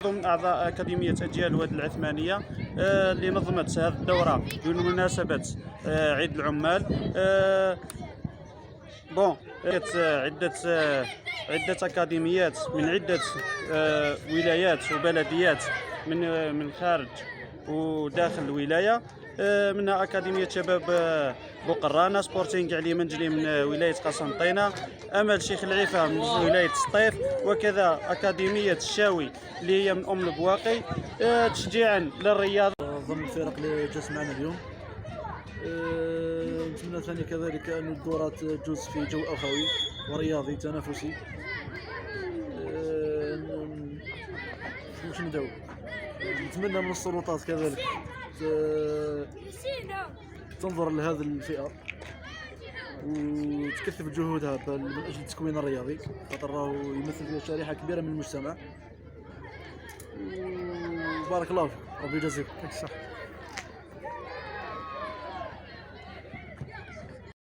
ضمن أعضاء أكاديمية أجيال واد العثمانية اللي نظمت هذه الدورة بمناسبة عيد العمال. عدة أكاديميات من عدة ولايات وبلديات من خارج وداخل الولاية، منها أكاديمية شباب بوقرانة، سبورتينغ علي منجلي من ولاية قسنطينة، أمل شيخ العيفة من ولاية سطيف، وكذا أكاديمية الشاوي اللي هي من أم البواقي، تشجيعا للرياضة. ضمن الفرق اللي جالس معنا اليوم. نتمنى ثاني كذلك أن الدورة تجوز في جو أخوي ورياضي تنافسي. واش ندعو، نتمنى من السلطات كذلك تنظر لهذه الفئة وتكثف جهودها من أجل التكوين الرياضي، خاطر راهو يمثل فيها شريحة كبيرة من المجتمع. وبارك الله فيك، ربي يجازيك.